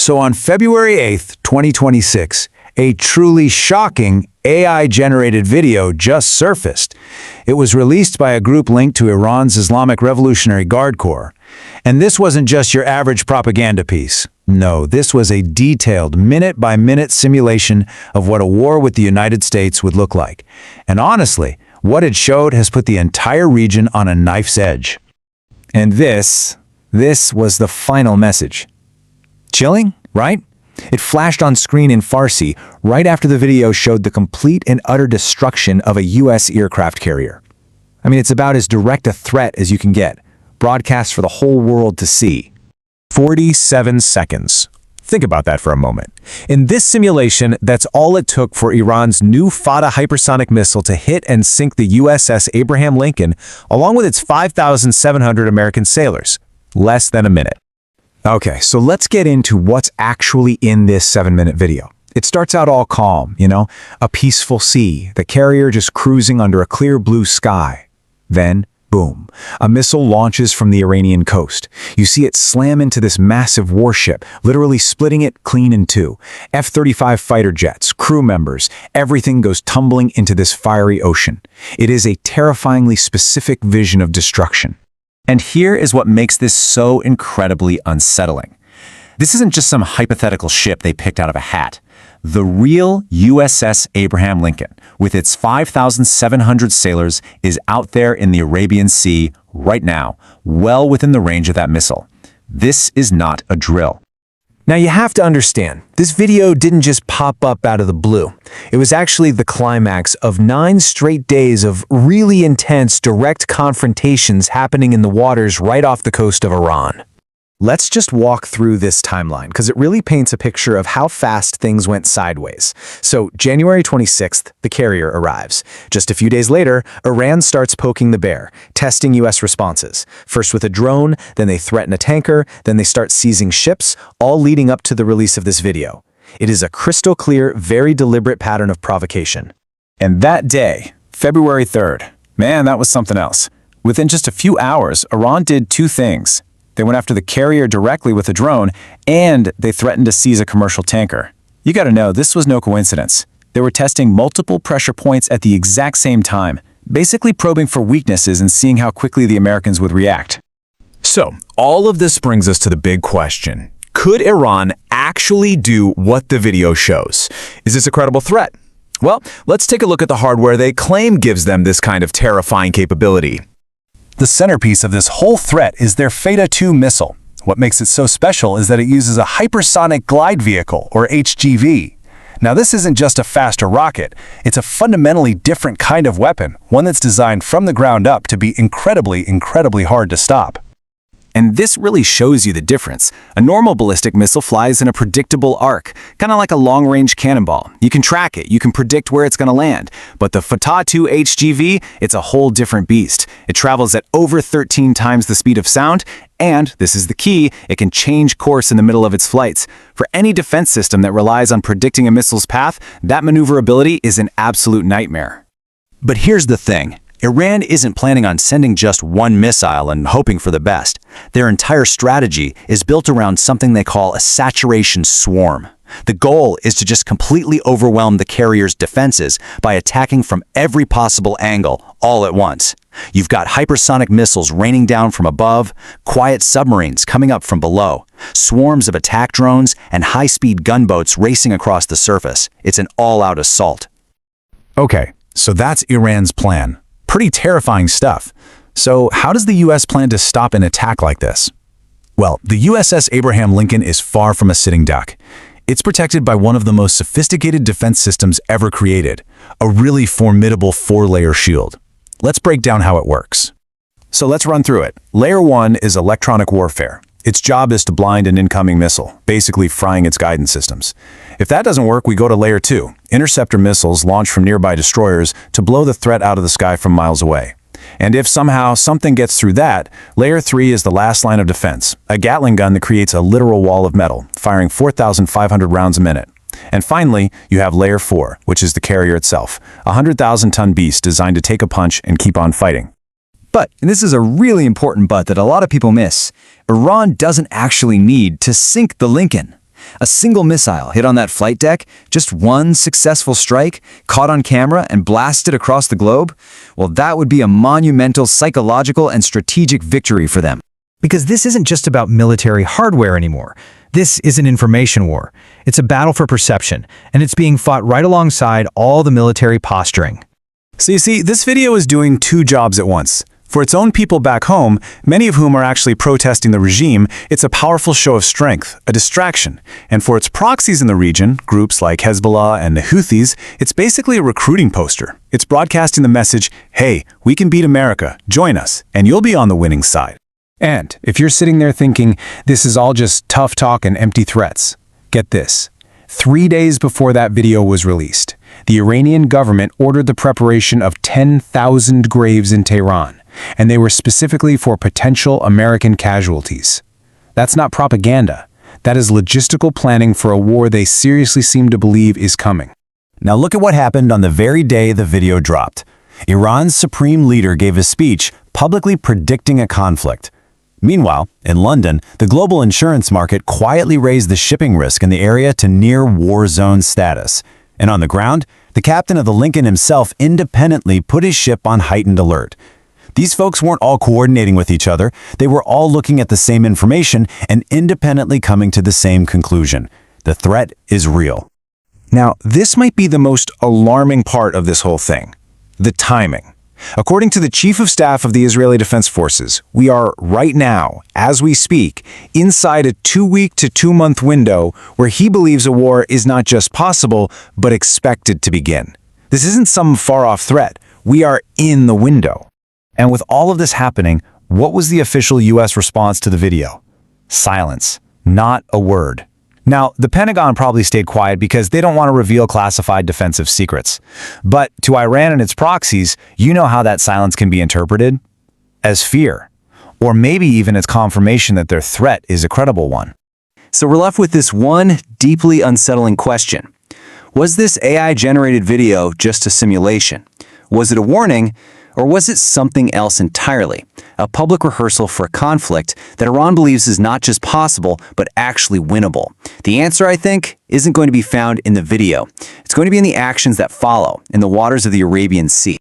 So on February 8th, 2026, a truly shocking AI-generated video just surfaced. It was released by a group linked to Iran's Islamic Revolutionary Guard Corps. And this wasn't just your average propaganda piece. No, this was a detailed, minute-by-minute simulation of what a war with the United States would look like. And honestly, what it showed has put the entire region on a knife's edge. And this was the final message. Chilling, right? It flashed on screen in Farsi right after the video showed the complete and utter destruction of a U.S. aircraft carrier. I mean, it's about as direct a threat as you can get, broadcast for the whole world to see. 47 seconds. Think about that for a moment. In this simulation, that's all it took for Iran's new Fatah hypersonic missile to hit and sink the USS Abraham Lincoln, along with its 5,700 American sailors. Less than a minute. Okay, so let's get into what's actually in this 7-minute video. It starts out all calm, a peaceful sea, the carrier just cruising under a clear blue sky. Then, boom, a missile launches from the Iranian coast. You see it slam into this massive warship, literally splitting it clean in two. F-35 fighter jets, crew members, everything goes tumbling into this fiery ocean. It is a terrifyingly specific vision of destruction. And here is what makes this so incredibly unsettling. This isn't just some hypothetical ship they picked out of a hat. The real USS Abraham Lincoln, with its 5,700 sailors, is out there in the Arabian Sea right now, well within the range of that missile. This is not a drill. Now you have to understand, this video didn't just pop up out of the blue. It was actually the climax of 9 straight days of really intense direct confrontations happening in the waters right off the coast of Iran. Let's just walk through this timeline because it really paints a picture of how fast things went sideways. So January 26th, the carrier arrives. Just a few days later, Iran starts poking the bear, testing U.S. responses. First with a drone, then they threaten a tanker, then they start seizing ships, all leading up to the release of this video. It is a crystal clear, very deliberate pattern of provocation. And that day, February 3rd, man, that was something else. Within just a few hours, Iran did 2 things. They went after the carrier directly with a drone, and they threatened to seize a commercial tanker. You gotta know, this was no coincidence. They were testing multiple pressure points at the exact same time, basically probing for weaknesses and seeing how quickly the Americans would react. So, all of this brings us to the big question. Could Iran actually do what the video shows? Is this a credible threat? Well, let's take a look at the hardware they claim gives them this kind of terrifying capability. The centerpiece of this whole threat is their Feta 2 missile. What makes it so special is that it uses a hypersonic glide vehicle, or HGV. Now this isn't just a faster rocket, it's a fundamentally different kind of weapon, one that's designed from the ground up to be incredibly hard to stop. And this really shows you the difference. A normal ballistic missile flies in a predictable arc, kind of like a long-range cannonball. You can track it, you can predict where it's going to land. But the Feta 2 HGV, it's a whole different beast. It travels at over 13 times the speed of sound, and, this is the key, it can change course in the middle of its flights. For any defense system that relies on predicting a missile's path, that maneuverability is an absolute nightmare. But here's the thing. Iran isn't planning on sending just one missile and hoping for the best. Their entire strategy is built around something they call a saturation swarm. The goal is to just completely overwhelm the carrier's defenses by attacking from every possible angle, all at once. You've got hypersonic missiles raining down from above, quiet submarines coming up from below, swarms of attack drones, and high-speed gunboats racing across the surface. It's an all-out assault. Okay, so that's Iran's plan. Pretty terrifying stuff. So how does the U.S. plan to stop an attack like this? Well, the USS Abraham Lincoln is far from a sitting duck. It's protected by one of the most sophisticated defense systems ever created, a really formidable 4-layer shield. Let's break down how it works. So let's run through it. Layer 1 is electronic warfare. Its job is to blind an incoming missile, basically frying its guidance systems. If that doesn't work, we go to Layer 2, interceptor missiles launched from nearby destroyers to blow the threat out of the sky from miles away. And if somehow something gets through that, Layer 3 is the last line of defense, a Gatling gun that creates a literal wall of metal, firing 4,500 rounds a minute. And finally, you have Layer 4, which is the carrier itself, a 100,000-ton beast designed to take a punch and keep on fighting. But, and this is a really important but that a lot of people miss, Iran doesn't actually need to sink the Lincoln. A single missile hit on that flight deck, just one successful strike, caught on camera and blasted across the globe, well, that would be a monumental psychological and strategic victory for them. Because this isn't just about military hardware anymore. This is an information war. It's a battle for perception, and it's being fought right alongside all the military posturing. So you see, this video is doing two jobs at once. For its own people back home, many of whom are actually protesting the regime, it's a powerful show of strength, a distraction. And for its proxies in the region, groups like Hezbollah and the Houthis, it's basically a recruiting poster. It's broadcasting the message, hey, we can beat America, join us, and you'll be on the winning side. And if you're sitting there thinking, this is all just tough talk and empty threats, get this. 3 days before that video was released, the Iranian government ordered the preparation of 10,000 graves in Tehran, and they were specifically for potential American casualties. That's not propaganda. That is logistical planning for a war they seriously seem to believe is coming. Now look at what happened on the very day the video dropped. Iran's supreme leader gave a speech publicly predicting a conflict. Meanwhile, in London, the global insurance market quietly raised the shipping risk in the area to near war zone status. And on the ground, the captain of the Lincoln himself independently put his ship on heightened alert. These folks weren't all coordinating with each other. They were all looking at the same information and independently coming to the same conclusion. The threat is real. Now, this might be the most alarming part of this whole thing. The timing. According to the Chief of Staff of the Israeli Defense Forces, we are right now, as we speak, inside a 2-week to 2-month window where he believes a war is not just possible, but expected to begin. This isn't some far-off threat. We are in the window. And with all of this happening, what was the official U.S. response to the video? Silence. Not a word. Now, the Pentagon probably stayed quiet because they don't want to reveal classified defensive secrets. But to Iran and its proxies, you know how that silence can be interpreted? As fear. Or maybe even as confirmation that their threat is a credible one. So we're left with this one deeply unsettling question. Was this AI-generated video just a simulation? Was it a warning? Or was it something else entirely? A public rehearsal for a conflict that Iran believes is not just possible, but actually winnable. The answer, I think, isn't going to be found in the video. It's going to be in the actions that follow, in the waters of the Arabian Sea.